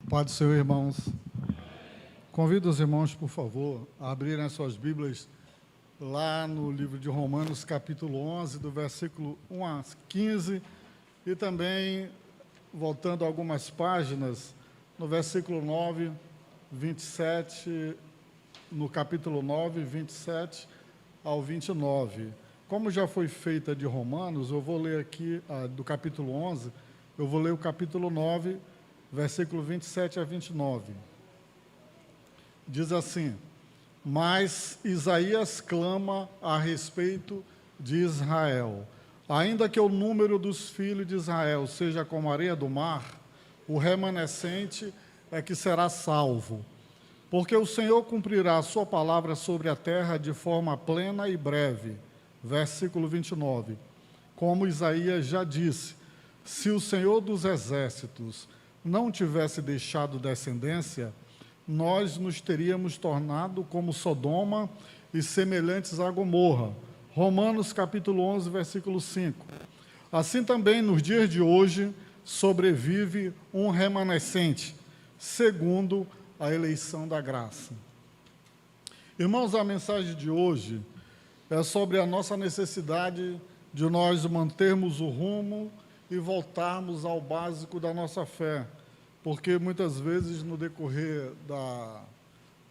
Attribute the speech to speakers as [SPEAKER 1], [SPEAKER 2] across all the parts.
[SPEAKER 1] Pai do Senhor, irmãos. Convido os irmãos, por favor, a abrirem as suas Bíblias lá no livro de Romanos, capítulo 11, do versículo 1 a 15, e também, voltando algumas páginas, no versículo 9, 27, no capítulo 9, 27 ao 29. Como já foi feita de Romanos, eu vou ler aqui, do capítulo 11, eu vou ler o capítulo 9, versículo 27 a 29. Diz assim: mas Isaías clama a respeito de Israel. Ainda que o número dos filhos de Israel seja como a areia do mar, o remanescente é que será salvo. Porque o Senhor cumprirá a sua palavra sobre a terra de forma plena e breve. Versículo 29. Como Isaías já disse, se o Senhor dos exércitos não tivesse deixado descendência, nós nos teríamos tornado como Sodoma e semelhantes a Gomorra. Romanos capítulo 11, versículo 5. Assim também, nos dias de hoje, sobrevive um remanescente, segundo a eleição da graça. Irmãos, a mensagem de hoje é sobre a nossa necessidade de nós mantermos o rumo e voltarmos ao básico da nossa fé, porque muitas vezes no decorrer da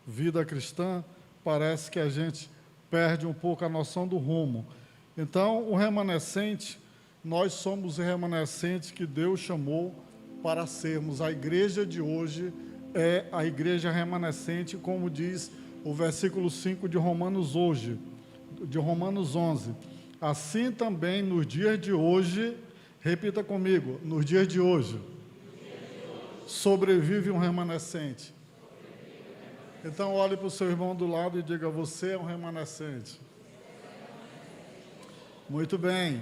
[SPEAKER 1] vida cristã parece que a gente perde um pouco a noção do rumo. Então, o remanescente, nós somos o remanescente que Deus chamou para sermos. A igreja de hoje é a igreja remanescente, como diz o versículo 5 de Romanos 11. Assim também nos dias de hoje, repita comigo, nos dias de hoje, sobrevive um remanescente. Então, olhe para o seu irmão do lado e diga: você é um remanescente. Muito bem.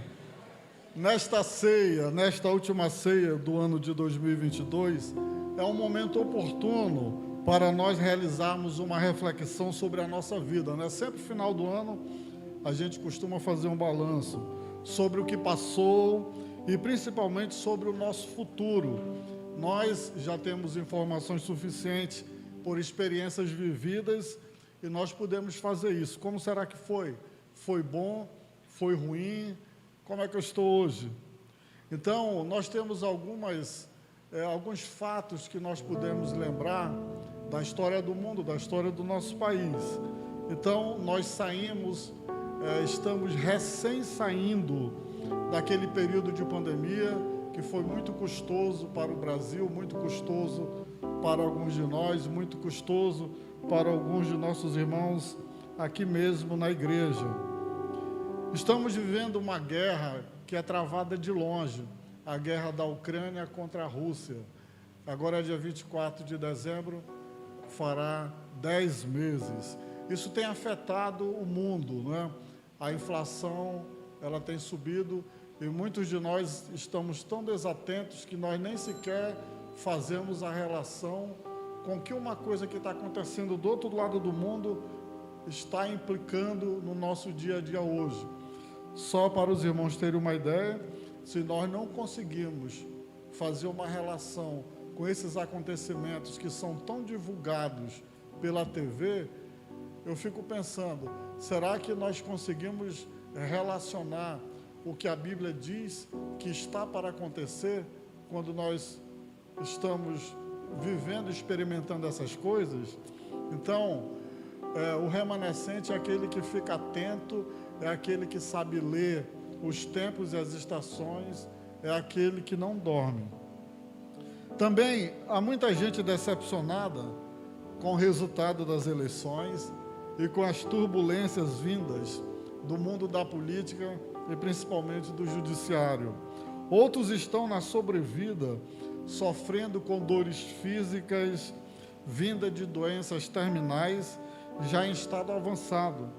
[SPEAKER 1] Nesta ceia, nesta última ceia do ano de 2022, é um momento oportuno para nós realizarmos uma reflexão sobre a nossa vida, né? Sempre no final do ano, a gente costuma fazer um balanço sobre o que passou e principalmente sobre o nosso futuro. Nós já temos informações suficientes por experiências vividas e nós podemos fazer isso. Como será que foi? Foi bom? Foi ruim? Como é que eu estou hoje? Então, nós temos alguns fatos que nós podemos lembrar da história do mundo, da história do nosso país. Então, nós estamos recém saindo daquele período de pandemia que foi muito custoso para o Brasil, muito custoso para alguns de nós, muito custoso para alguns de nossos irmãos aqui mesmo na igreja. Estamos vivendo uma guerra que é travada de longe, a guerra da Ucrânia contra a Rússia. Agora, dia 24 de dezembro, fará 10 meses. Isso tem afetado o mundo, né? A inflação, ela tem subido e muitos de nós estamos tão desatentos que nós nem sequer fazemos a relação com que uma coisa que está acontecendo do outro lado do mundo está implicando no nosso dia a dia hoje. Só para os irmãos terem uma ideia, se nós não conseguirmos fazer uma relação com esses acontecimentos que são tão divulgados pela TV, eu fico pensando, será que nós conseguimos relacionar o que a Bíblia diz que está para acontecer quando nós estamos vivendo, experimentando essas coisas? Então, o remanescente é aquele que fica atento, é aquele que sabe ler os tempos e as estações, é aquele que não dorme. Também há muita gente decepcionada com o resultado das eleições e com as turbulências vindas do mundo da política e principalmente do judiciário. Outros estão na sobrevida, sofrendo com dores físicas, vinda de doenças terminais, já em estado avançado,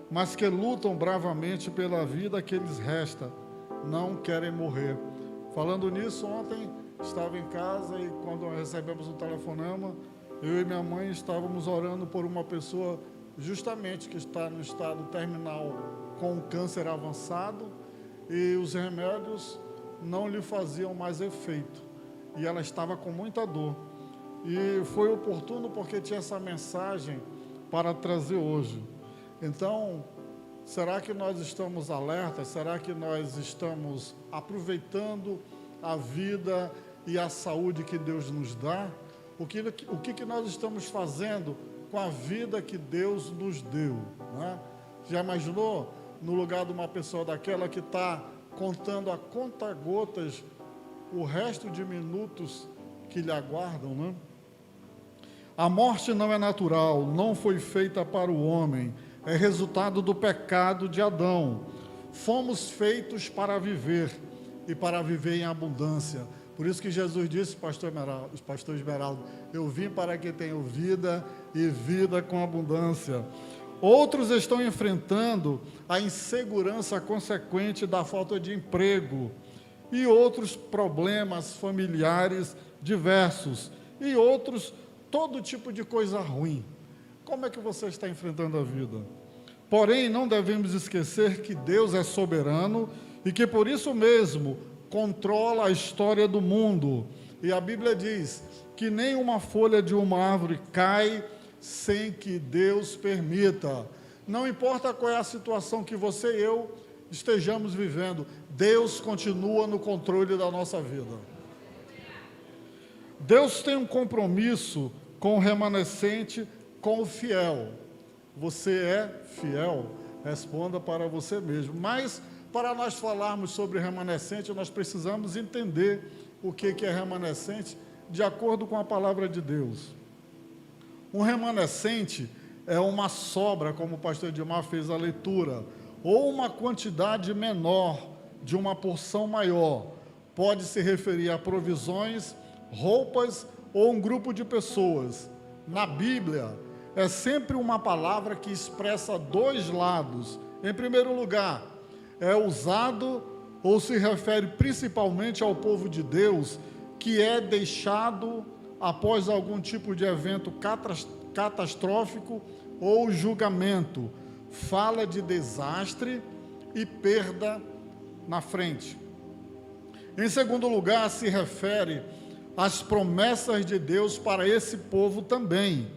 [SPEAKER 1] mas que lutam bravamente pela vida que lhes resta, não querem morrer. Falando nisso, ontem estava em casa e quando recebemos um telefonema, eu e minha mãe estávamos orando por uma pessoa justamente que está no estado terminal com um câncer avançado e os remédios não lhe faziam mais efeito e ela estava com muita dor. e foi oportuno porque tinha essa mensagem para trazer hoje. Então, será que nós estamos alertas? Será que nós estamos aproveitando a vida e a saúde que Deus nos dá? O que nós estamos fazendo com a vida que Deus nos deu, né? Já imaginou no lugar de uma pessoa daquela que está contando a conta-gotas o resto de minutos que lhe aguardam, né? A morte não é natural, não foi feita para o homem, é resultado do pecado de Adão. Fomos feitos para viver e para viver em abundância. Por isso que Jesus disse, pastor Esmeraldo, eu vim para que tenham vida e vida com abundância. Outros estão enfrentando a insegurança consequente da falta de emprego e outros problemas familiares diversos e outros, todo tipo de coisa ruim. Como é que você está enfrentando a vida? Porém, não devemos esquecer que Deus é soberano e que por isso mesmo controla a história do mundo. E a Bíblia diz que nem uma folha de uma árvore cai sem que Deus permita. Não importa qual é a situação que você e eu estejamos vivendo, Deus continua no controle da nossa vida. Deus tem um compromisso com o remanescente, com o fiel. Você é fiel? Responda para você mesmo. Mas, para nós falarmos sobre remanescente, nós precisamos entender o que é remanescente de acordo com a palavra de Deus. Um remanescente é uma sobra, como o pastor Edmar fez a leitura, ou uma quantidade menor de uma porção maior. Pode se referir a provisões, roupas ou um grupo de pessoas. Na Bíblia, é sempre uma palavra que expressa dois lados. Em primeiro lugar, é usado ou se refere principalmente ao povo de Deus, que é deixado após algum tipo de evento catastrófico ou julgamento. Fala de desastre e perda na frente. Em segundo lugar, se refere às promessas de Deus para esse povo também.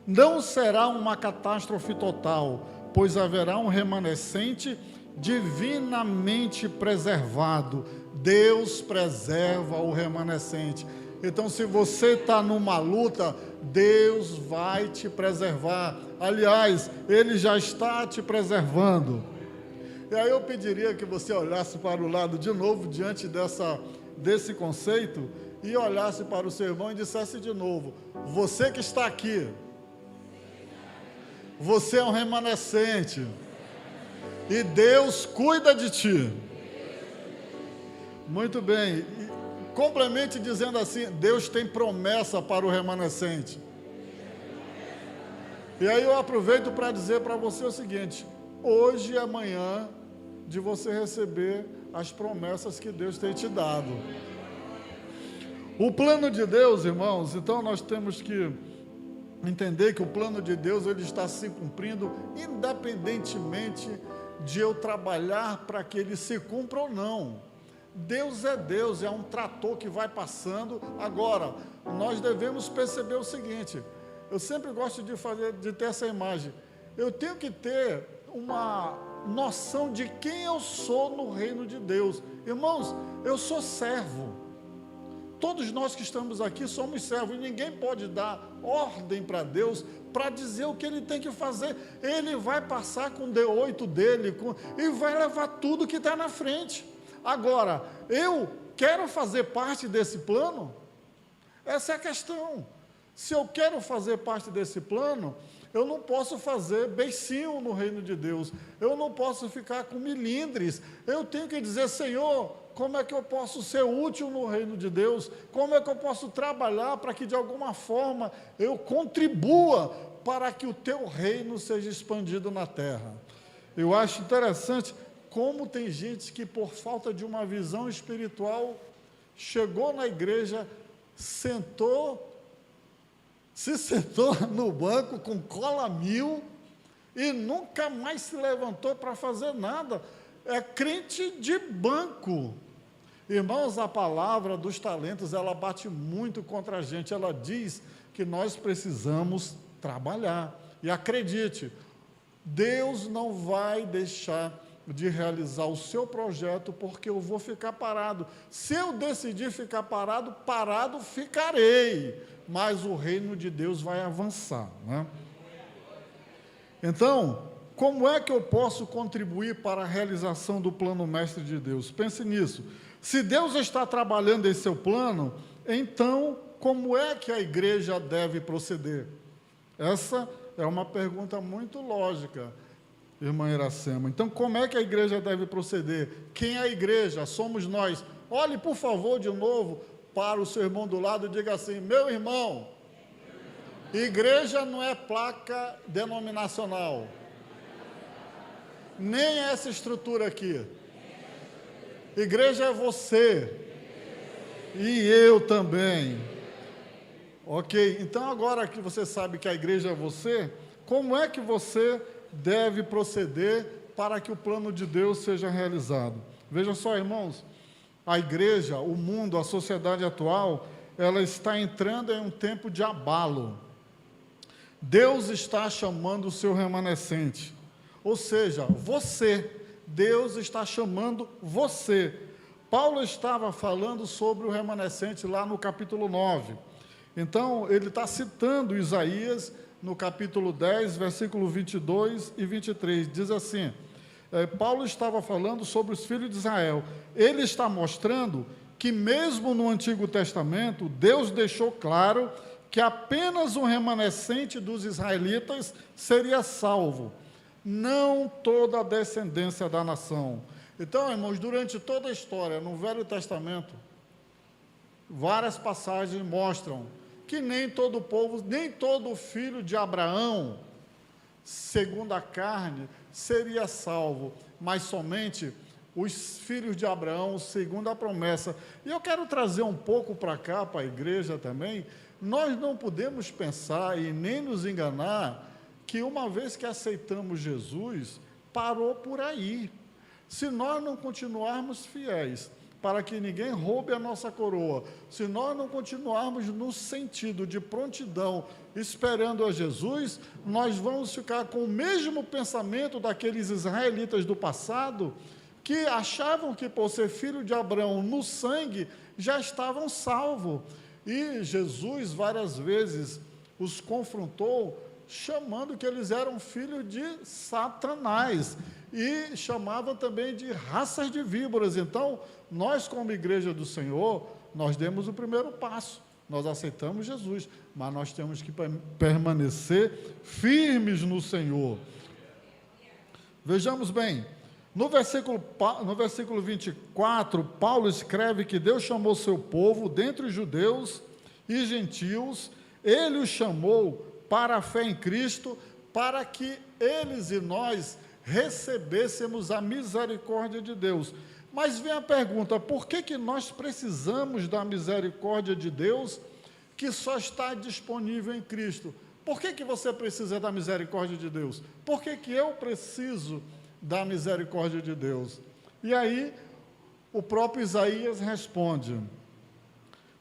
[SPEAKER 1] Não será uma catástrofe total, pois haverá um remanescente divinamente preservado. Deus preserva o remanescente. Então, se você está numa luta, Deus vai te preservar. Aliás, Ele já está te preservando. E aí eu pediria que você olhasse para o lado de novo, diante desse conceito, e olhasse para o seu irmão e dissesse de novo: você que está aqui, você é um remanescente, e Deus cuida de ti. Muito bem. Complemente dizendo assim: Deus tem promessa para o remanescente. E aí eu aproveito para dizer para você o seguinte: hoje e amanhã de você receber as promessas que Deus tem te dado. O plano de Deus, irmãos, então nós temos que entender que o plano de Deus, ele está se cumprindo independentemente de eu trabalhar para que ele se cumpra ou não. Deus, é um trator que vai passando. Agora, nós devemos perceber o seguinte: eu sempre gosto de ter essa imagem. Eu tenho que ter uma noção de quem eu sou no reino de Deus. Irmãos, eu sou servo. Todos nós que estamos aqui somos servos, e ninguém pode dar ordem para Deus, para dizer o que Ele tem que fazer. Ele vai passar com o D8 dele, e vai levar tudo que está na frente. Agora, eu quero fazer parte desse plano? Essa é a questão. Se eu quero fazer parte desse plano, eu não posso fazer beicinho no reino de Deus, eu não posso ficar com milindres. Eu tenho que dizer: Senhor, como é que eu posso ser útil no reino de Deus? Como é que eu posso trabalhar para que de alguma forma eu contribua para que o teu reino seja expandido na terra? Eu acho interessante como tem gente que, por falta de uma visão espiritual, chegou na igreja, se sentou no banco com cola mil e nunca mais se levantou para fazer nada. É crente de banco. Irmãos, a palavra dos talentos, ela bate muito contra a gente, ela diz que nós precisamos trabalhar. E acredite, Deus não vai deixar de realizar o seu projeto porque eu vou ficar parado. Se eu decidir ficar parado, parado ficarei, mas o reino de Deus vai avançar, né? Então, como é que eu posso contribuir para a realização do plano mestre de Deus? Pense nisso. Se Deus está trabalhando em seu plano, então como é que a igreja deve proceder? Essa é uma pergunta muito lógica, irmã Iracema. Então, como é que a igreja deve proceder? Quem é a igreja? Somos nós. Olhe, por favor, de novo para o seu irmão do lado e diga assim: meu irmão, igreja não é placa denominacional, nem essa estrutura aqui. Igreja é você e eu também. Ok, então agora que você sabe que a igreja é você, como é que você deve proceder para que o plano de Deus seja realizado? Veja só, irmãos, a igreja, o mundo, a sociedade atual, ela está entrando em um tempo de abalo. Deus está chamando o seu remanescente, ou seja, você, Deus está chamando você. Paulo estava falando sobre o remanescente lá no capítulo 9. Então, ele está citando Isaías no capítulo 10, versículo 22 e 23. Diz assim, Paulo estava falando sobre os filhos de Israel. Ele está mostrando que mesmo no Antigo Testamento, Deus deixou claro que apenas um remanescente dos israelitas seria salvo, não toda a descendência da nação. Então, irmãos, durante toda a história, no Velho Testamento, várias passagens mostram que nem todo povo, nem todo filho de Abraão, segundo a carne, seria salvo, mas somente os filhos de Abraão, segundo a promessa. E eu quero trazer um pouco para cá, para a igreja também. Nós não podemos pensar e nem nos enganar que uma vez que aceitamos Jesus, parou por aí. Se nós não continuarmos fiéis, para que ninguém roube a nossa coroa, se nós não continuarmos no sentido de prontidão, esperando a Jesus, nós vamos ficar com o mesmo pensamento daqueles israelitas do passado, que achavam que por ser filho de Abraão no sangue, já estavam salvos. E Jesus várias vezes os confrontou, chamando que eles eram filhos de Satanás, e chamavam também de raças de víboras. Então, nós como igreja do Senhor, nós demos o primeiro passo, nós aceitamos Jesus, mas nós temos que permanecer firmes no Senhor. Vejamos bem, no versículo 24, Paulo escreve que Deus chamou seu povo, dentre os judeus e gentios, ele os chamou para a fé em Cristo, para que eles e nós recebêssemos a misericórdia de Deus. Mas vem a pergunta, por que nós precisamos da misericórdia de Deus, que só está disponível em Cristo? Por que você precisa da misericórdia de Deus? Por que eu preciso da misericórdia de Deus? E aí, o próprio Isaías responde: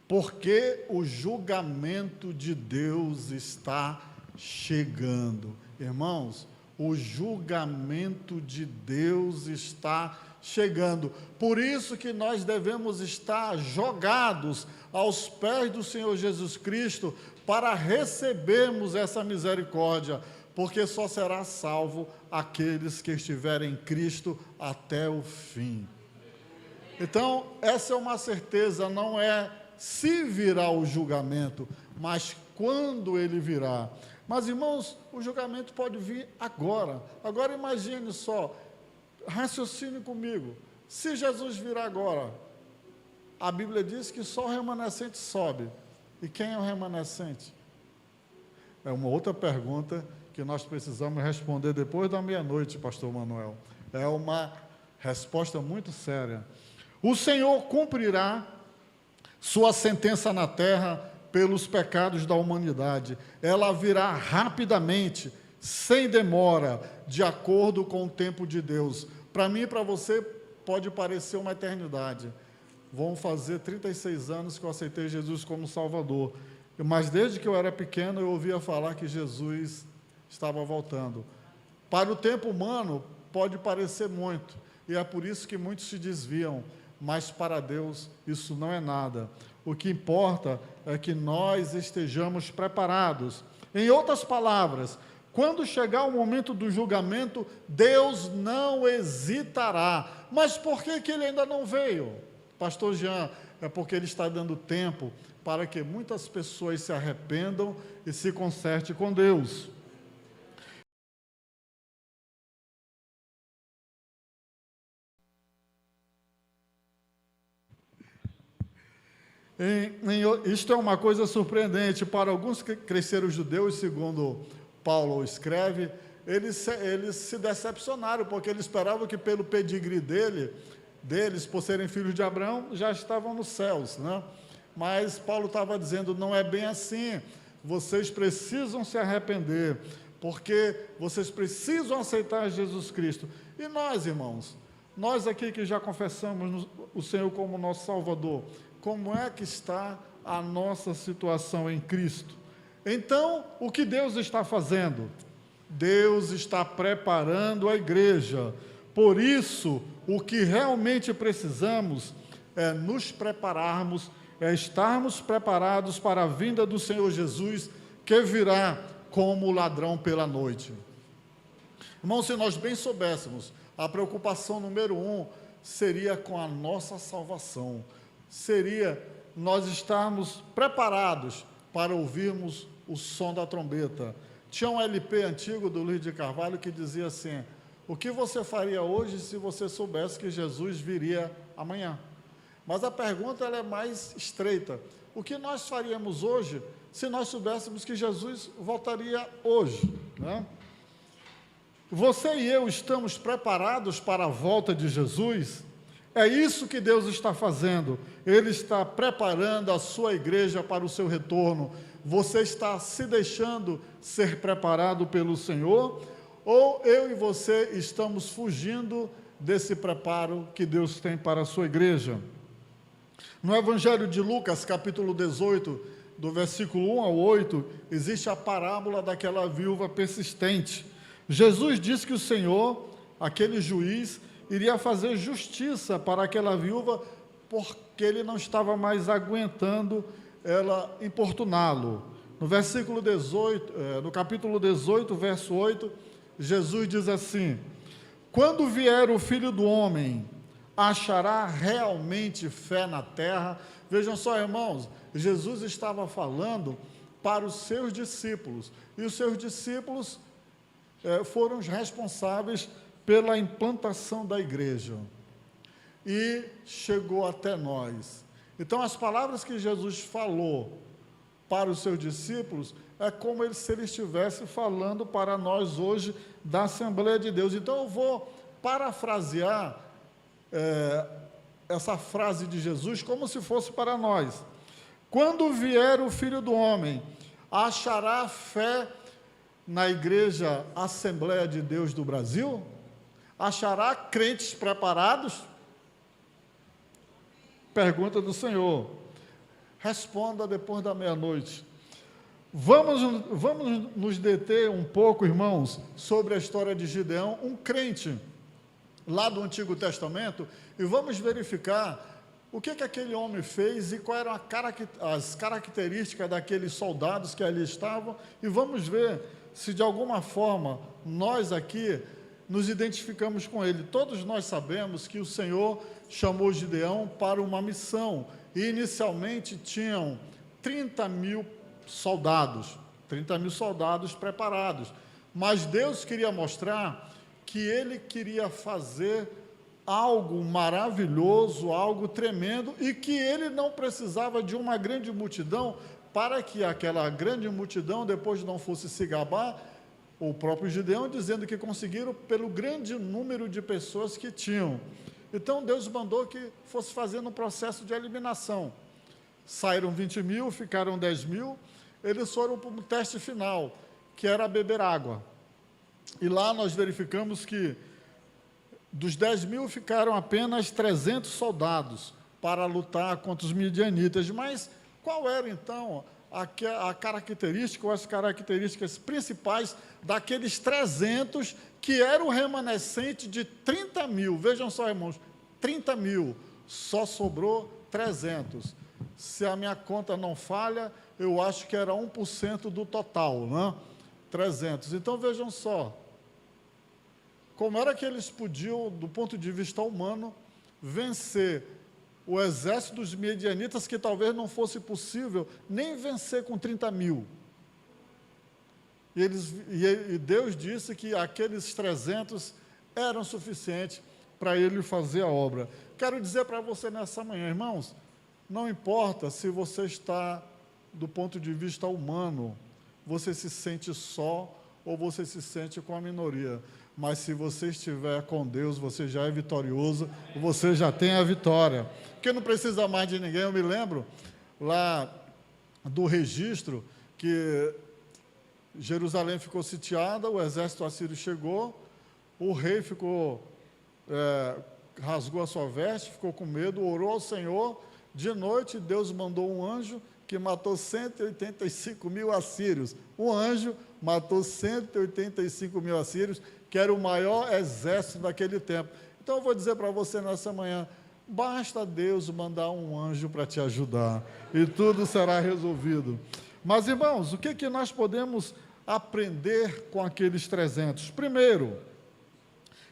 [SPEAKER 1] porque o julgamento de Deus está chegando. Irmãos, o julgamento de Deus está chegando. Por isso que nós devemos estar jogados aos pés do Senhor Jesus Cristo para recebermos essa misericórdia, porque só será salvo aqueles que estiverem em Cristo até o fim. Então, essa é uma certeza, não é se virá o julgamento, mas quando ele virá. Mas, irmãos, o julgamento pode vir agora. Agora imagine só, raciocine comigo, se Jesus virá agora, a Bíblia diz que só o remanescente sobe. E quem é o remanescente? É uma outra pergunta que nós precisamos responder depois da meia-noite, pastor Manuel. É uma resposta muito séria. O Senhor cumprirá sua sentença na terra pelos pecados da humanidade. Ela virá rapidamente, sem demora, de acordo com o tempo de Deus. Para mim e para você pode parecer uma eternidade. Vão fazer 36 anos que eu aceitei Jesus como Salvador. Mas desde que eu era pequeno, eu ouvia falar que Jesus estava voltando. Para o tempo humano, pode parecer muito, e é por isso que muitos se desviam, mas para Deus isso não é nada. O que importa é que nós estejamos preparados. Em outras palavras, quando chegar o momento do julgamento, Deus não hesitará. Mas por que ele ainda não veio? Pastor Jean, é porque ele está dando tempo para que muitas pessoas se arrependam e se consertem com Deus. Isto é uma coisa surpreendente para alguns que cresceram judeus, segundo Paulo escreve, eles se decepcionaram, porque eles esperavam que pelo pedigree deles, por serem filhos de Abraão, já estavam nos céus, né? Mas Paulo estava dizendo, não é bem assim, vocês precisam se arrepender, porque vocês precisam aceitar Jesus Cristo. E nós, irmãos, nós aqui que já confessamos o Senhor como nosso Salvador, como é que está a nossa situação em Cristo? Então, o que Deus está fazendo? Deus está preparando a igreja. Por isso, o que realmente precisamos é nos prepararmos, é estarmos preparados para a vinda do Senhor Jesus, que virá como ladrão pela noite. Irmãos, se nós bem soubéssemos, a preocupação número 1 seria com a nossa salvação. Seria nós estarmos preparados para ouvirmos o som da trombeta. Tinha um LP antigo do Luiz de Carvalho que dizia assim, o que você faria hoje se você soubesse que Jesus viria amanhã? Mas a pergunta ela é mais estreita. O que nós faríamos hoje se nós soubéssemos que Jesus voltaria hoje, né? Você e eu estamos preparados para a volta de Jesus? É isso que Deus está fazendo. Ele está preparando a sua igreja para o seu retorno. Você está se deixando ser preparado pelo Senhor? Ou eu e você estamos fugindo desse preparo que Deus tem para a sua igreja? No Evangelho de Lucas, capítulo 18, do versículo 1 ao 8, existe a parábola daquela viúva persistente. Jesus disse que o Senhor, aquele juiz, iria fazer justiça para aquela viúva, porque ele não estava mais aguentando ela importuná-lo. No versículo 18, no capítulo 18, verso 8, Jesus diz assim, quando vier o Filho do Homem, achará realmente fé na terra? Vejam só, irmãos, Jesus estava falando para os seus discípulos, e os seus discípulos foram os responsáveis pela implantação da igreja, e chegou até nós. Então, as palavras que Jesus falou para os seus discípulos, é como se ele estivesse falando para nós hoje, da Assembleia de Deus. Então, eu vou parafrasear essa frase de Jesus, como se fosse para nós. Quando vier o Filho do Homem, achará fé na Igreja Assembleia de Deus do Brasil? Achará crentes preparados? Pergunta do Senhor. Responda depois da meia-noite. Vamos nos deter um pouco, irmãos, sobre a história de Gideão, um crente lá do Antigo Testamento, e vamos verificar o que aquele homem fez e quais eram as características daqueles soldados que ali estavam, e vamos ver se de alguma forma nós aqui nos identificamos com ele. Todos nós sabemos que o Senhor chamou Gideão para uma missão, e inicialmente tinham 30.000 soldados preparados, mas Deus queria mostrar que ele queria fazer algo maravilhoso, algo tremendo, e que ele não precisava de uma grande multidão, para que aquela grande multidão depois não fosse se gabar, o próprio Gideão dizendo que conseguiram pelo grande número de pessoas que tinham. Então Deus mandou que fosse fazendo um processo de eliminação. Saíram 20.000, ficaram 10.000, eles foram para um teste final, que era beber água. E lá nós verificamos que dos 10.000 ficaram apenas 300 soldados para lutar contra os midianitas. Mas qual era, então, a característica, ou as características principais daqueles 300 que era o remanescente de 30 mil? Vejam só, irmãos, 30 mil, só sobrou 300. Se a minha conta não falha, eu acho que era 1% do total, né? 300. Então, vejam só, como era que eles podiam, do ponto de vista humano, vencer o exército dos midianitas, que talvez não fosse possível nem vencer com 30 mil. E Deus disse que aqueles 300 eram suficientes para ele fazer a obra. Quero dizer para você nessa manhã, irmãos, não importa se você está, do ponto de vista humano, você se sente só ou você se sente com a minoria. Mas se você estiver com Deus, você já é vitorioso, você já tem a vitória. Porque não precisa mais de ninguém. Eu me lembro lá do registro que Jerusalém ficou sitiada, o exército assírio chegou, o rei rasgou a sua veste, ficou com medo, orou ao Senhor. De noite, Deus mandou um anjo que matou 185 mil assírios. Um anjo matou 185 mil assírios, que era o maior exército daquele tempo. Então, eu vou dizer para você nessa manhã, basta Deus mandar um anjo para te ajudar, e tudo será resolvido. Mas, irmãos, o que nós podemos aprender com aqueles 300? Primeiro,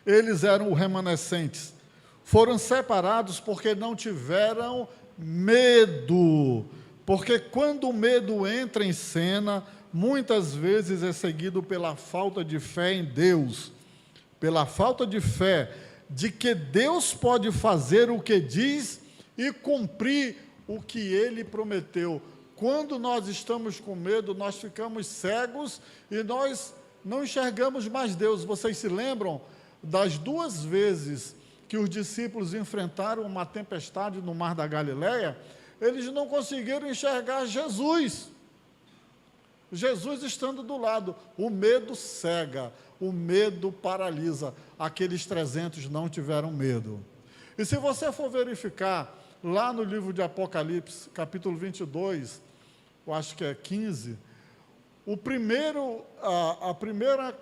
[SPEAKER 1] eles eram remanescentes, foram separados porque não tiveram medo, porque quando o medo entra em cena, muitas vezes é seguido pela falta de fé em Deus, pela falta de fé de que Deus pode fazer o que diz e cumprir o que Ele prometeu. Quando nós estamos com medo, nós ficamos cegos e nós não enxergamos mais Deus. Vocês se lembram das 2 vezes que os discípulos enfrentaram uma tempestade no Mar da Galileia? Eles não conseguiram enxergar Jesus. Jesus estando do lado. O medo cega, o medo paralisa. Aqueles 300 não tiveram medo. E se você for verificar, lá no livro de Apocalipse, capítulo 22, eu acho que é 15, a primeira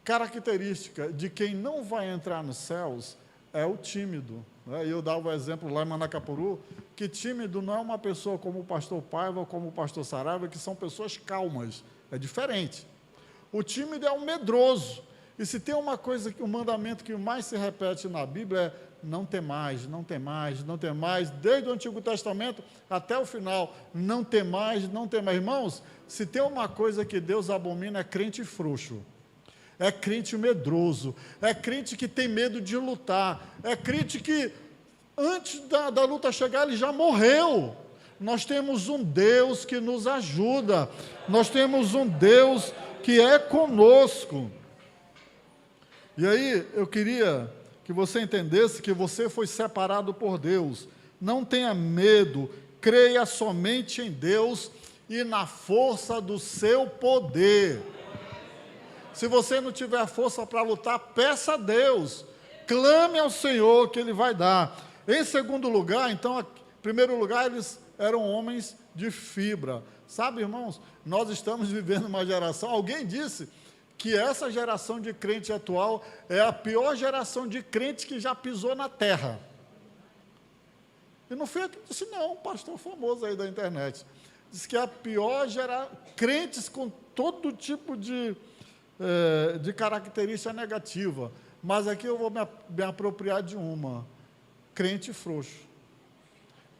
[SPEAKER 1] característica de quem não vai entrar nos céus é o tímido. Eu dava o exemplo lá em Manacapuru, que tímido não é uma pessoa como o pastor Paiva ou como o pastor Saraiva, que são pessoas calmas, é diferente. O tímido é um medroso, e se tem uma coisa, um mandamento que mais se repete na Bíblia é não tem mais, não tem mais, não tem mais, desde o Antigo Testamento até o final, não tem mais, não tem mais. Irmãos, se tem uma coisa que Deus abomina é crente frouxo. É crente medroso, é crente que tem medo de lutar, é crente que antes da luta chegar ele já morreu. Nós temos um Deus que nos ajuda, nós temos um Deus que é conosco. E aí eu queria que você entendesse que você foi separado por Deus. Não tenha medo, creia somente em Deus e na força do seu poder. Se você não tiver força para lutar, peça a Deus, clame ao Senhor que Ele vai dar. Em segundo lugar, então, em primeiro lugar, eles eram homens de fibra. Sabe, irmãos, nós estamos vivendo uma geração, alguém disse que essa geração de crente atual é a pior geração de crente que já pisou na terra. E não foi eu que disse, não, um pastor famoso aí da internet. Diz que é a pior geração, crentes com todo tipo de característica negativa, mas aqui eu vou me apropriar de uma: crente frouxo,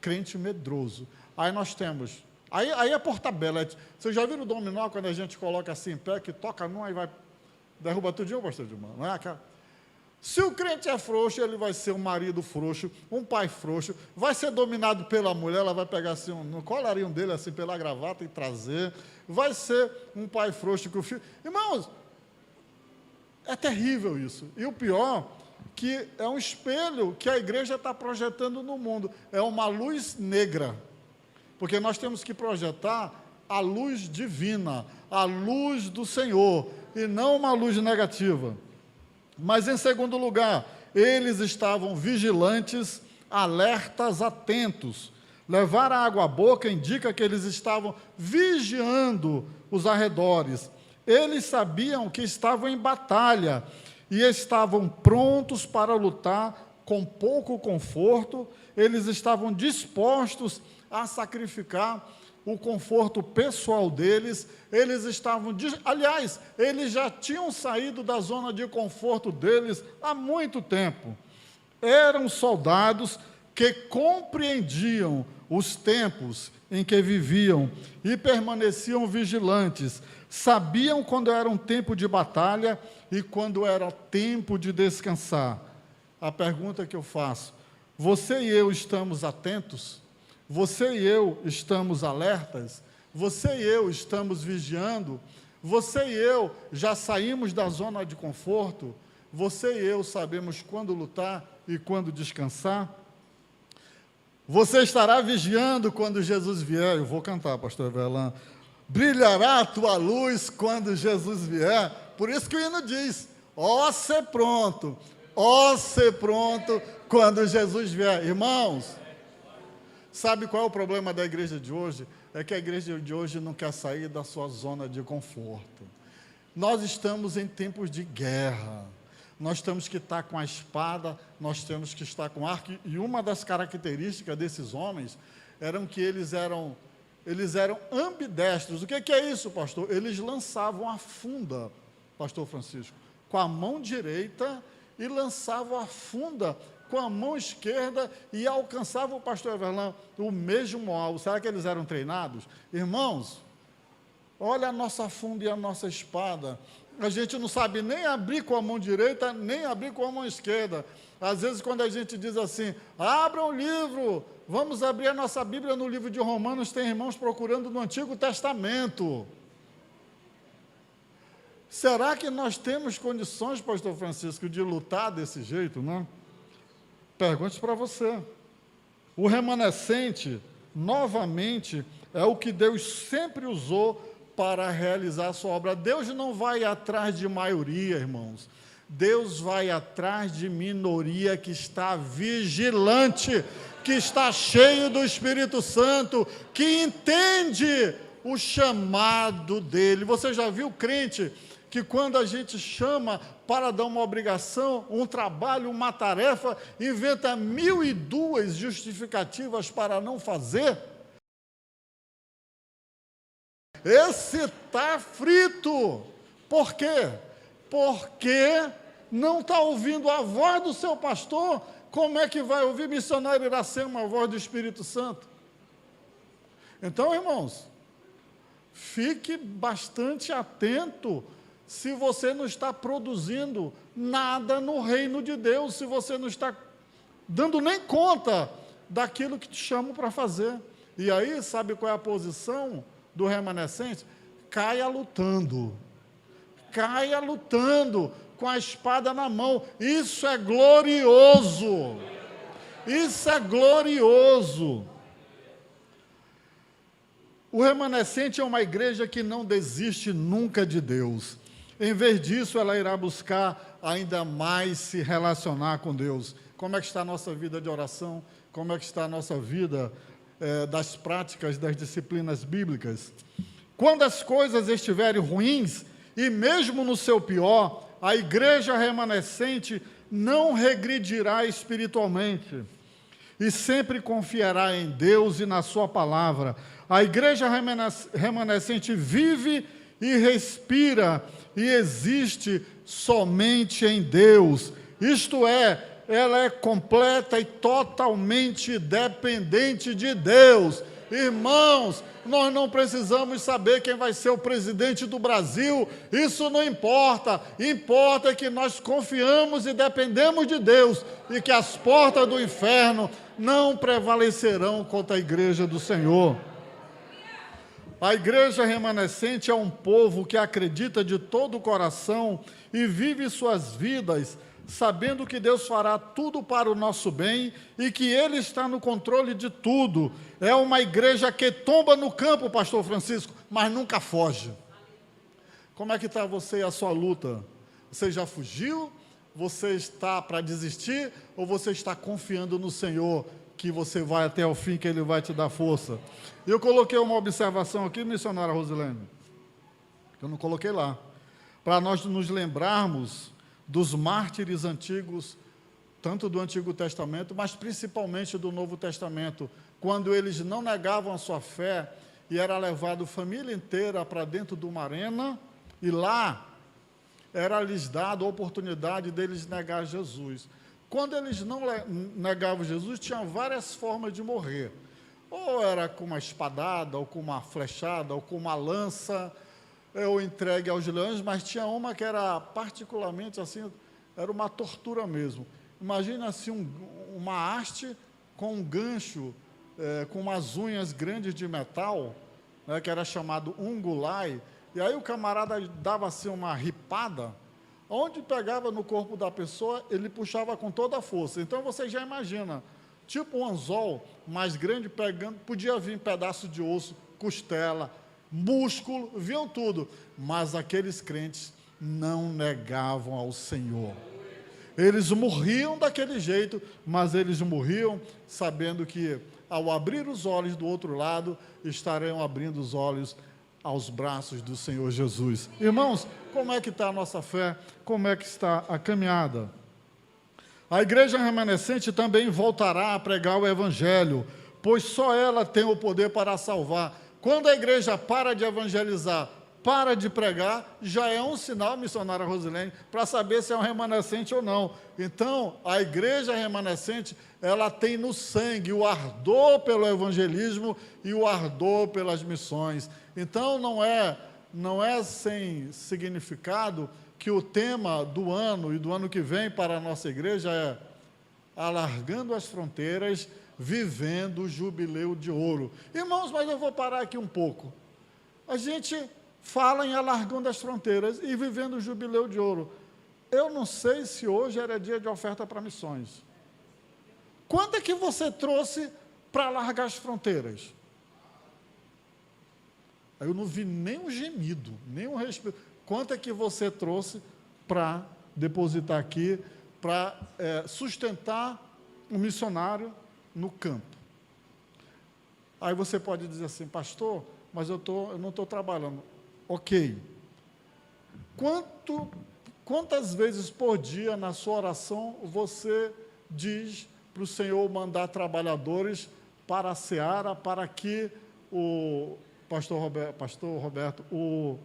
[SPEAKER 1] crente medroso. Aí nós temos, aí é por tabela. Vocês já viram o dominó, quando a gente coloca assim em pé, que toca num e vai, derruba tudinho, pastor Dilma, não é? Se o crente é frouxo, ele vai ser um marido frouxo, um pai frouxo, vai ser dominado pela mulher, ela vai pegar assim, no colarinho dele, assim, pela gravata e trazer, vai ser um pai frouxo que o filho... Irmãos, é terrível isso. E o pior, que é um espelho que a igreja está projetando no mundo. É uma luz negra. Porque nós temos que projetar a luz divina, a luz do Senhor, e não uma luz negativa. Mas, em segundo lugar, eles estavam vigilantes alertas, atentos. Levar a água à boca indica que eles estavam vigiando os arredores. Eles sabiam que estavam em batalha e estavam prontos para lutar com pouco conforto. Eles estavam dispostos a sacrificar o conforto pessoal deles. Eles estavam, aliás, eles já tinham saído da zona de conforto deles há muito tempo. Eram soldados que compreendiam os tempos em que viviam e permaneciam vigilantes. Sabiam quando era um tempo de batalha e quando era tempo de descansar. A pergunta que eu faço: você e eu estamos atentos? Você e eu estamos alertas? Você e eu estamos vigiando? Você e eu já saímos da zona de conforto? Você e eu sabemos quando lutar e quando descansar? Você estará vigiando quando Jesus vier? Eu vou cantar, pastor Everlan. Brilhará a tua luz quando Jesus vier. Por isso que o hino diz: ó ser pronto quando Jesus vier. Irmãos, sabe qual é o problema da igreja de hoje? É que a igreja de hoje não quer sair da sua zona de conforto. Nós estamos em tempos de guerra. Nós temos que estar com a espada, nós temos que estar com arco. E uma das características desses homens eram que eles eram ambidestros. O que é isso, pastor? Eles lançavam a funda, pastor Francisco, com a mão direita e lançavam a funda com a mão esquerda e alcançavam, pastor Everlan, o mesmo alvo. Será que eles eram treinados? Irmãos, olha a nossa funda e a nossa espada. A gente não sabe nem abrir com a mão direita, nem abrir com a mão esquerda. Às vezes, quando a gente diz assim: abra um livro, vamos abrir a nossa Bíblia no livro de Romanos, tem irmãos procurando no Antigo Testamento. Será que nós temos condições, pastor Francisco, de lutar desse jeito, não? Pergunte para você. O remanescente, novamente, é o que Deus sempre usou para realizar a sua obra. Deus não vai atrás de maioria, irmãos. Deus vai atrás de minoria que está vigilante, que está cheio do Espírito Santo, que entende o chamado dele. Você já viu crente que quando a gente chama para dar uma obrigação, um trabalho, uma tarefa, inventa 1002 justificativas para não fazer? Esse está frito. Por quê? Porque não está ouvindo a voz do seu pastor. Como é que vai ouvir? Missionário Iracema, a voz do Espírito Santo. Então, irmãos, fique bastante atento se você não está produzindo nada no reino de Deus, se você não está dando nem conta daquilo que te chamam para fazer. E aí, sabe qual é a posição do remanescente? Caia lutando com a espada na mão. Isso é glorioso, isso é glorioso. O remanescente é uma igreja que não desiste nunca de Deus. Em vez disso, ela irá buscar ainda mais se relacionar com Deus. Como é que está a nossa vida de oração? Como é que está a nossa vida das práticas, das disciplinas bíblicas? Quando as coisas estiverem ruins, e mesmo no seu pior, a igreja remanescente não regredirá espiritualmente, e sempre confiará em Deus e na sua palavra. A igreja remanescente vive e respira e existe somente em Deus. Isto é, ela é completa e totalmente dependente de Deus. Irmãos, nós não precisamos saber quem vai ser o presidente do Brasil, isso não importa. Importa que nós confiamos e dependemos de Deus e que as portas do inferno não prevalecerão contra a igreja do Senhor. A igreja remanescente é um povo que acredita de todo o coração e vive suas vidas sabendo que Deus fará tudo para o nosso bem e que Ele está no controle de tudo. É uma igreja que tomba no campo, pastor Francisco, mas nunca foge. Como é que está você e a sua luta? Você já fugiu Você está para desistir ou você está confiando no Senhor que você vai até o fim, que Ele vai te dar força? Eu coloquei uma observação aqui, missionária Rosilene, que eu não coloquei lá, para nós nos lembrarmos dos mártires antigos, tanto do Antigo Testamento, mas principalmente do Novo Testamento, quando eles não negavam a sua fé e era levado família inteira para dentro de uma arena, e lá era-lhes dado a oportunidade deles negar Jesus. Quando eles não negavam Jesus, tinha várias formas de morrer. Ou era com uma espadada, ou com uma flechada, ou com uma lança, ou entregue aos leões, mas tinha uma que era particularmente assim, era uma tortura mesmo. Imagina assim uma haste com um gancho, com umas unhas grandes de metal, né, que era chamado ungulai, e aí o camarada dava assim uma ripada, onde pegava no corpo da pessoa, ele puxava com toda a força. Então você já imagina, tipo um anzol mais grande pegando, podia vir pedaço de osso, costela, músculo, viam tudo, mas aqueles crentes não negavam ao Senhor. Eles morriam daquele jeito, mas eles morriam sabendo que, ao abrir os olhos do outro lado, estarão abrindo os olhos aos braços do Senhor Jesus. Irmãos, como é que está a nossa fé? Como é que está a caminhada? A igreja remanescente também voltará a pregar o Evangelho, pois só ela tem o poder para salvar. Quando a igreja para de evangelizar, para de pregar, já é um sinal, missionária Rosilene, para saber se é um remanescente ou não. Então, a igreja remanescente, ela tem no sangue o ardor pelo evangelismo e o ardor pelas missões. Então, não é sem significado que o tema do ano e do ano que vem para a nossa igreja é alargando as fronteiras, vivendo o jubileu de ouro. Irmãos, mas eu vou parar aqui um pouco. A gente fala em alargando as fronteiras e vivendo o jubileu de ouro. Eu não sei se hoje era dia de oferta para missões. Quando é que você trouxe para alargar as fronteiras? Eu não vi nem um gemido, nem um respeito. Quanto é que você trouxe para depositar aqui, para sustentar um missionário no campo? Aí você pode dizer assim, pastor, mas eu não estou trabalhando. Ok. Quantas vezes por dia na sua oração você diz para o Senhor mandar trabalhadores para a seara, para que o pastor Roberto, o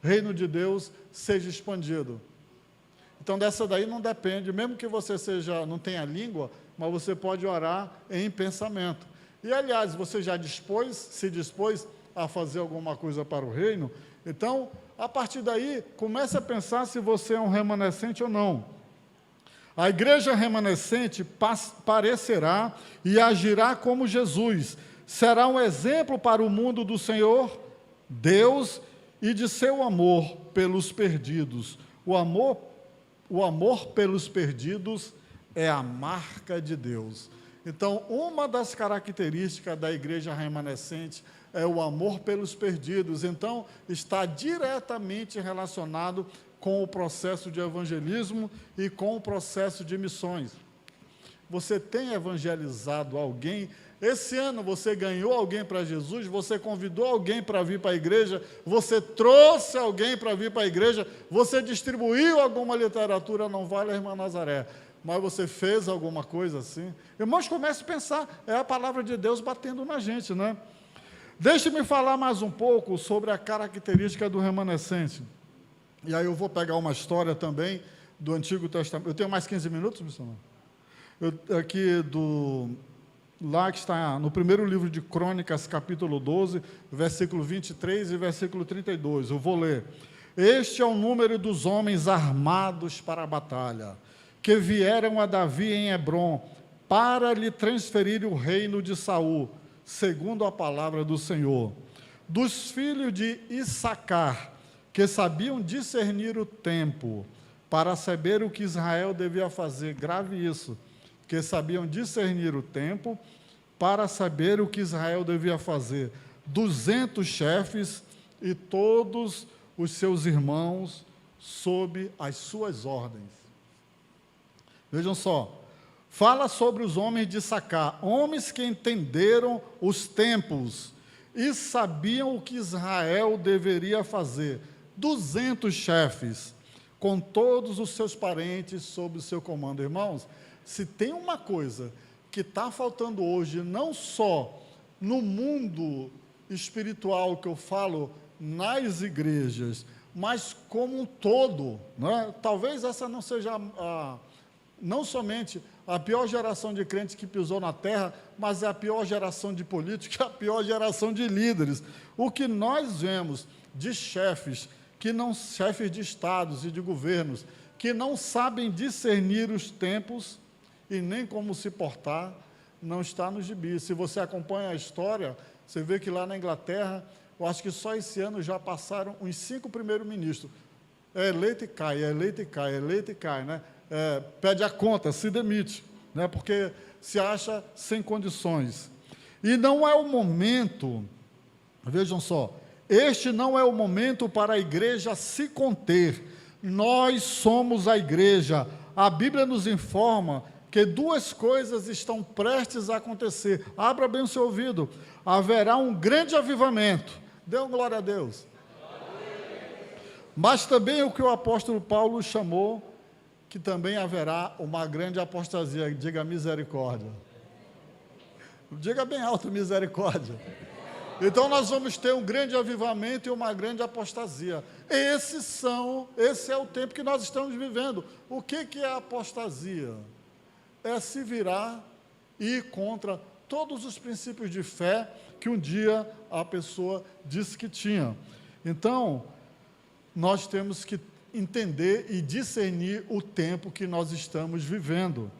[SPEAKER 1] reino de Deus seja expandido? Então, dessa daí não depende, mesmo que você não tenha língua, mas você pode orar em pensamento. E, aliás, você já se dispôs a fazer alguma coisa para o reino? Então, a partir daí, comece a pensar se você é um remanescente ou não. A igreja remanescente parecerá e agirá como Jesus. Será um exemplo para o mundo do Senhor, Deus, e de seu amor pelos perdidos. O amor pelos perdidos é a marca de Deus. Então, uma das características da igreja remanescente é o amor pelos perdidos. Então, está diretamente relacionado com o processo de evangelismo e com o processo de missões. Você tem evangelizado alguém? Esse ano você ganhou alguém para Jesus? Você convidou alguém para vir para a igreja? Você trouxe alguém para vir para a igreja? Você distribuiu alguma literatura? Não vale a irmã Nazaré, mas você fez alguma coisa assim? Irmãos, comece a pensar, é a palavra de Deus batendo na gente, né? Deixe-me falar mais um pouco sobre a característica do remanescente. E aí eu vou pegar uma história também do Antigo Testamento. Eu tenho mais 15 minutos, missionário? Lá que está no primeiro livro de Crônicas, capítulo 12, versículo 23 e versículo 32. Eu vou ler. Este é o número dos homens armados para a batalha, que vieram a Davi em Hebrom, para lhe transferir o reino de Saul, segundo a palavra do Senhor. Dos filhos de Issacar, que sabiam discernir o tempo, para saber o que Israel devia fazer. Grave isso. Que sabiam discernir o tempo, para saber o que Israel devia fazer. 200 chefes e todos os seus irmãos sob as suas ordens. Vejam só. Fala sobre os homens de Issacar, homens que entenderam os tempos e sabiam o que Israel deveria fazer. 200 chefes, com todos os seus parentes sob o seu comando. Irmãos, se tem uma coisa que está faltando hoje, não só no mundo espiritual que eu falo, nas igrejas, mas como um todo, né? Talvez essa não seja não somente a pior geração de crentes que pisou na terra, mas é a pior geração de políticos, a pior geração de líderes. O que nós vemos de chefes, chefes de estados e de governos, que não sabem discernir os tempos e nem como se portar, não está no gibi. Se você acompanha a história, você vê que lá na Inglaterra, eu acho que só esse ano já passaram uns 5 primeiros-ministros. É eleito e cai, é eleito e cai, é eleito e cai, né? Pede a conta, se demite, né? Porque se acha sem condições. E não é o momento, vejam só, este não é o momento para a igreja se conter. Nós somos a igreja. A Bíblia nos informa que 2 coisas estão prestes a acontecer. Abra bem o seu ouvido. Haverá um grande avivamento. Dê uma glória a Deus. Mas também o que o apóstolo Paulo chamou, que também haverá uma grande apostasia. Diga misericórdia. Diga bem alto, misericórdia. Então nós vamos ter um grande avivamento e uma grande apostasia. Esse é o tempo que nós estamos vivendo. O que é a apostasia? É se virar e ir contra todos os princípios de fé que um dia a pessoa disse que tinha. Então, nós temos que entender e discernir o tempo que nós estamos vivendo.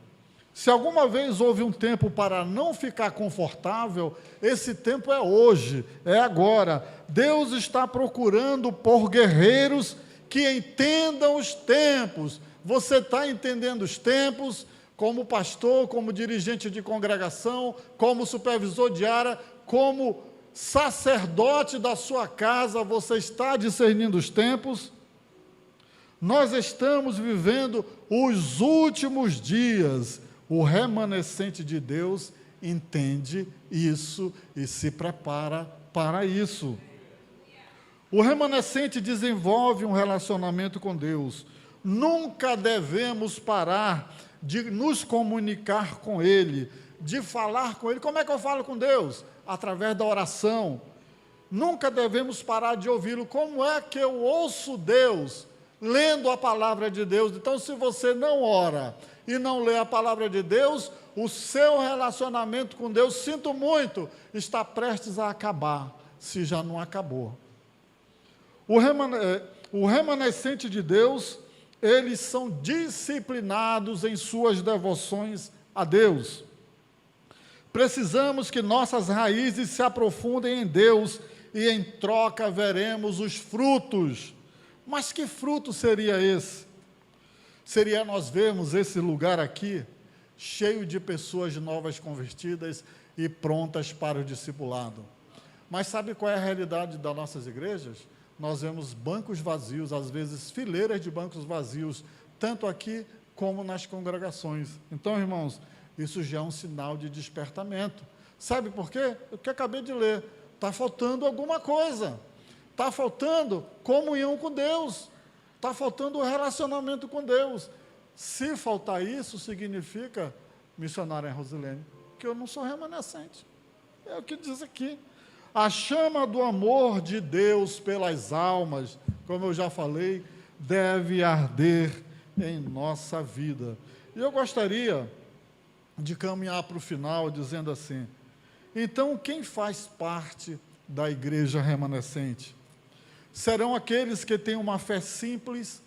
[SPEAKER 1] Se alguma vez houve um tempo para não ficar confortável, esse tempo é hoje, é agora. Deus está procurando por guerreiros que entendam os tempos. Você está entendendo os tempos? Como pastor, como dirigente de congregação, como supervisor de área, como sacerdote da sua casa, você está discernindo os tempos? Nós estamos vivendo os últimos dias. O remanescente de Deus entende isso e se prepara para isso. O remanescente desenvolve um relacionamento com Deus. Nunca devemos parar de nos comunicar com Ele, de falar com Ele. Como é que eu falo com Deus? Através da oração. Nunca devemos parar de ouvi-lo. Como é que eu ouço Deus? Lendo a palavra de Deus. Então, se você não ora e não lê a palavra de Deus, o seu relacionamento com Deus, sinto muito, está prestes a acabar, se já não acabou. O remanescente de Deus, eles são disciplinados em suas devoções a Deus. Precisamos que nossas raízes se aprofundem em Deus e em troca veremos os frutos. Mas que fruto seria esse? Seria nós vermos esse lugar aqui cheio de pessoas novas convertidas e prontas para o discipulado. Mas sabe qual é a realidade das nossas igrejas? Nós vemos bancos vazios, às vezes fileiras de bancos vazios, tanto aqui como nas congregações. Então, irmãos, isso já é um sinal de despertamento. Sabe por quê? O que eu acabei de ler. Está faltando alguma coisa. Está faltando comunhão com Deus. Está faltando relacionamento com Deus. Se faltar isso, significa, missionária Rosilene, que eu não sou remanescente. É o que diz aqui. A chama do amor de Deus pelas almas, como eu já falei, deve arder em nossa vida. E eu gostaria de caminhar para o final dizendo assim: então, quem faz parte da igreja remanescente? Serão aqueles que têm uma fé simples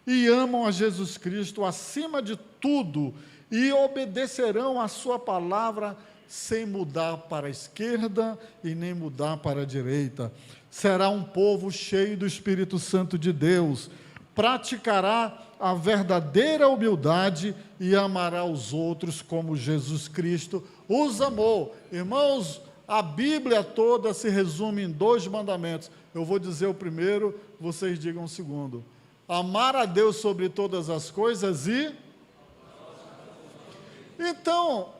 [SPEAKER 1] e amam a Jesus Cristo acima de tudo e obedecerão a sua palavra sem mudar para a esquerda e nem mudar para a direita. Será um povo cheio do Espírito Santo de Deus, praticará a verdadeira humildade e amará os outros como Jesus Cristo os amou. Irmãos, a Bíblia toda se resume em 2 mandamentos. Eu vou dizer o primeiro, vocês digam o segundo. Amar a Deus sobre todas as coisas e Então,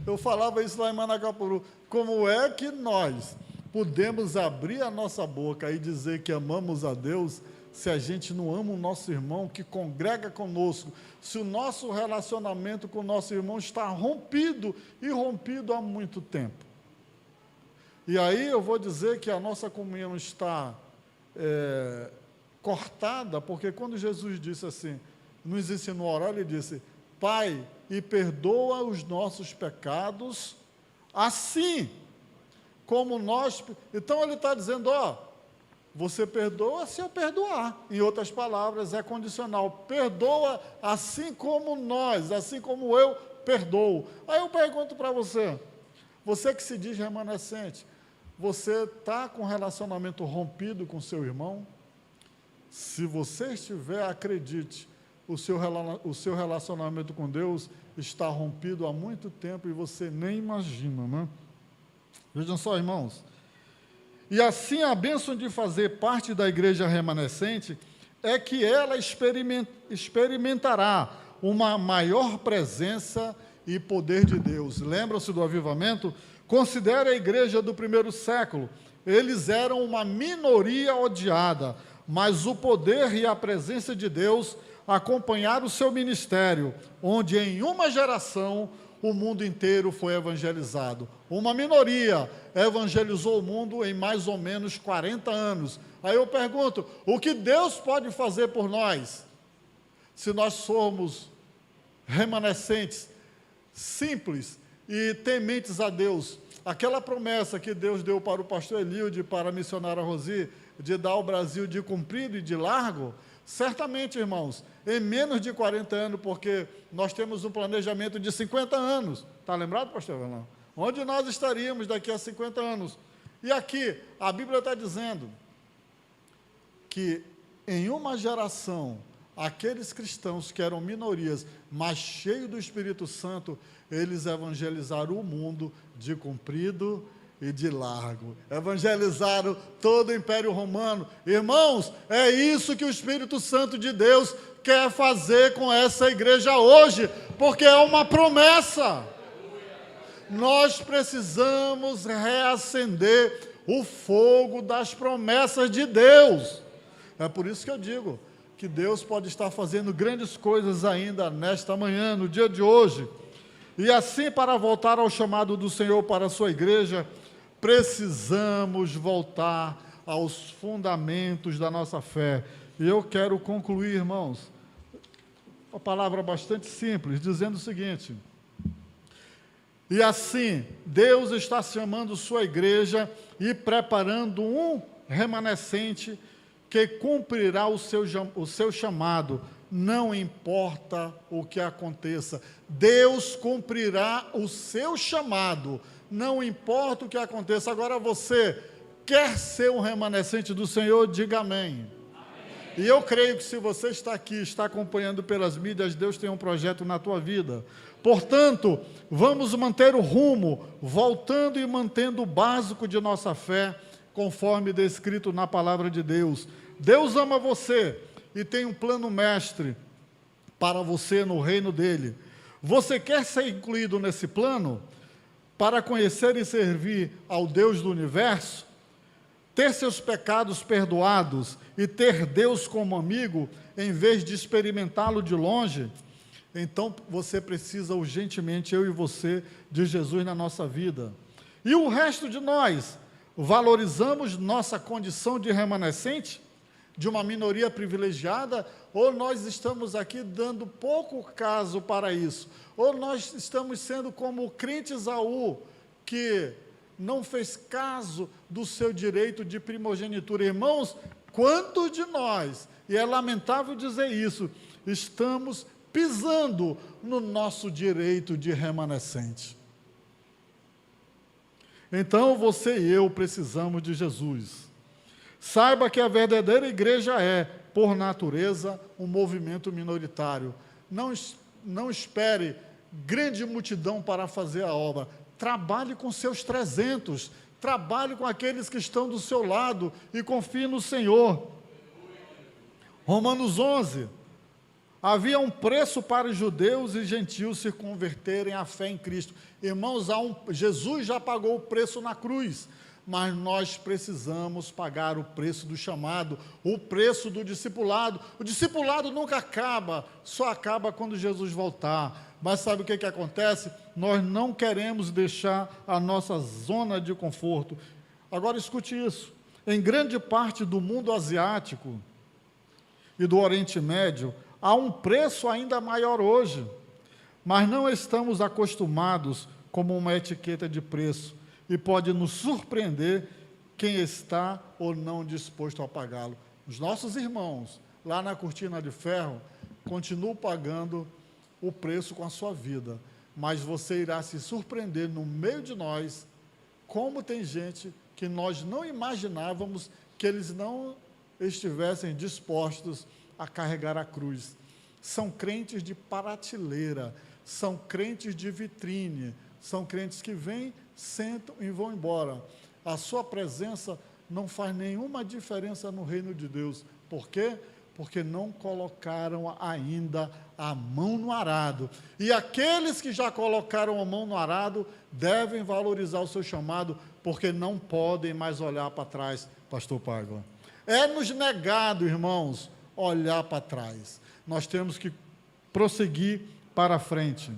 [SPEAKER 1] eu falava isso lá em Manacapuru, como é que nós podemos abrir a nossa boca e dizer que amamos a Deus se a gente não ama o nosso irmão que congrega conosco, se o nosso relacionamento com o nosso irmão está rompido e rompido há muito tempo? E aí eu vou dizer que a nossa comunhão está cortada, porque quando Jesus disse assim, nos ensinou a orar, ele disse: Pai, e perdoa os nossos pecados, assim como nós... Então ele está dizendo, você perdoa se eu perdoar. Em outras palavras, é condicional. Perdoa assim como nós, assim como eu perdoo. Aí eu pergunto para você, você que se diz remanescente, você está com relacionamento rompido com seu irmão? Se você estiver, acredite, o seu relacionamento com Deus está rompido há muito tempo e você nem imagina, né? Vejam só, irmãos. E assim a bênção de fazer parte da igreja remanescente é que ela experimentará uma maior presença e poder de Deus. Lembram-se do avivamento? Considere a igreja do primeiro século. Eles eram uma minoria odiada, mas o poder e a presença de Deus acompanharam o seu ministério, onde em uma geração o mundo inteiro foi evangelizado. Uma minoria evangelizou o mundo em mais ou menos 40 anos. Aí eu pergunto, o que Deus pode fazer por nós, se nós somos remanescentes, simples e tementes a Deus? Aquela promessa que Deus deu para o pastor Eliude e para a missionária Rosi, de dar o Brasil de comprido e de largo, certamente, irmãos, em menos de 40 anos, porque nós temos um planejamento de 50 anos. Está lembrado, pastor Verlão? Onde nós estaríamos daqui a 50 anos? E aqui, a Bíblia está dizendo que em uma geração, aqueles cristãos que eram minorias, mas cheios do Espírito Santo, eles evangelizaram o mundo de comprido e de largo. Evangelizaram todo o Império Romano. Irmãos, é isso que o Espírito Santo de Deus quer fazer com essa igreja hoje, porque é uma promessa. Nós precisamos reacender o fogo das promessas de Deus. É por isso que eu digo que Deus pode estar fazendo grandes coisas ainda nesta manhã, no dia de hoje. E assim, para voltar ao chamado do Senhor para a sua igreja, precisamos voltar aos fundamentos da nossa fé. E eu quero concluir, irmãos, uma palavra bastante simples, dizendo o seguinte: e assim, Deus está chamando sua igreja e preparando um remanescente que cumprirá o seu chamado, não importa o que aconteça. Deus cumprirá o seu chamado, não importa o que aconteça. Agora você quer ser um remanescente do Senhor? Diga amém. E eu creio que se você está aqui, está acompanhando pelas mídias, Deus tem um projeto na tua vida. Portanto, vamos manter o rumo, voltando e mantendo o básico de nossa fé, conforme descrito na palavra de Deus. Deus ama você e tem um plano mestre para você no reino dele. Você quer ser incluído nesse plano para conhecer e servir ao Deus do universo? Ter seus pecados perdoados e ter Deus como amigo, em vez de experimentá-lo de longe? Então você precisa urgentemente, eu e você, de Jesus na nossa vida. E o resto de nós, valorizamos nossa condição de remanescente, de uma minoria privilegiada, ou nós estamos aqui dando pouco caso para isso, ou nós estamos sendo como o crente Esaú, que não fez caso do seu direito de primogenitura. Irmãos, quantos de nós, e é lamentável dizer isso, estamos pisando no nosso direito de remanescente? Então você e eu precisamos de Jesus. Saiba que a verdadeira igreja é, por natureza, um movimento minoritário. Não espere grande multidão para fazer a obra. Trabalhe com seus 300, trabalhe com aqueles que estão do seu lado e confie no Senhor. Romanos 11, Havia um preço para os judeus e gentios se converterem à fé em Cristo. Irmãos, Jesus já pagou o preço na cruz, mas nós precisamos pagar o preço do chamado, o preço do discipulado. O discipulado nunca acaba, só acaba quando Jesus voltar. Mas sabe o que acontece? Nós não queremos deixar a nossa zona de conforto. Agora escute isso, em grande parte do mundo asiático e do Oriente Médio, há um preço ainda maior hoje, mas não estamos acostumados como uma etiqueta de preço, e pode nos surpreender quem está ou não disposto a pagá-lo. Os nossos irmãos, lá na Cortina de Ferro, continuam pagando o preço com a sua vida, mas você irá se surpreender no meio de nós, como tem gente que nós não imaginávamos que eles não estivessem dispostos a carregar a cruz. São crentes de prateleira, são crentes de vitrine, são crentes que vêm, sentam e vão embora. A sua presença não faz nenhuma diferença no reino de Deus. Por quê? Porque não colocaram ainda a mão no arado. E aqueles que já colocaram a mão no arado devem valorizar o seu chamado, porque não podem mais olhar para trás, pastor Pagla. É-nos negado, irmãos, olhar para trás. Nós temos que prosseguir para a frente.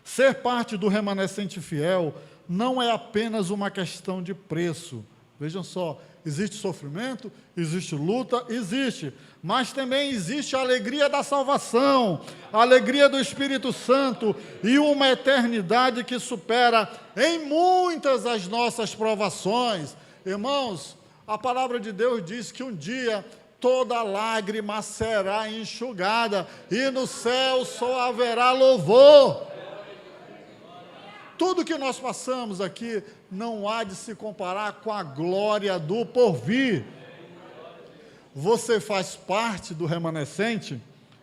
[SPEAKER 1] Ser parte do remanescente fiel não é apenas uma questão de preço. Vejam só, existe sofrimento, existe luta, existe, mas também existe a alegria da salvação, a alegria do Espírito Santo e uma eternidade que supera em muitas as nossas provações. Irmãos, a palavra de Deus diz que um dia toda lágrima será enxugada e no céu só haverá louvor. Tudo que nós passamos aqui não há de se comparar com a glória do porvir. Você faz parte do remanescente?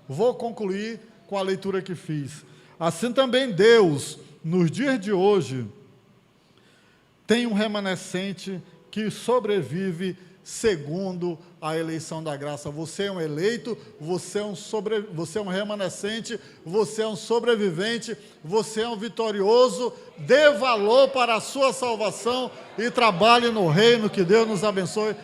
[SPEAKER 1] Vou concluir com a leitura que fiz. Assim também Deus, nos dias de hoje, tem um remanescente que sobrevive segundo a eleição da graça. Você é um eleito, você é um remanescente, você é um sobrevivente, você é um vitorioso. Dê valor para a sua salvação e trabalhe no reino. Que Deus nos abençoe.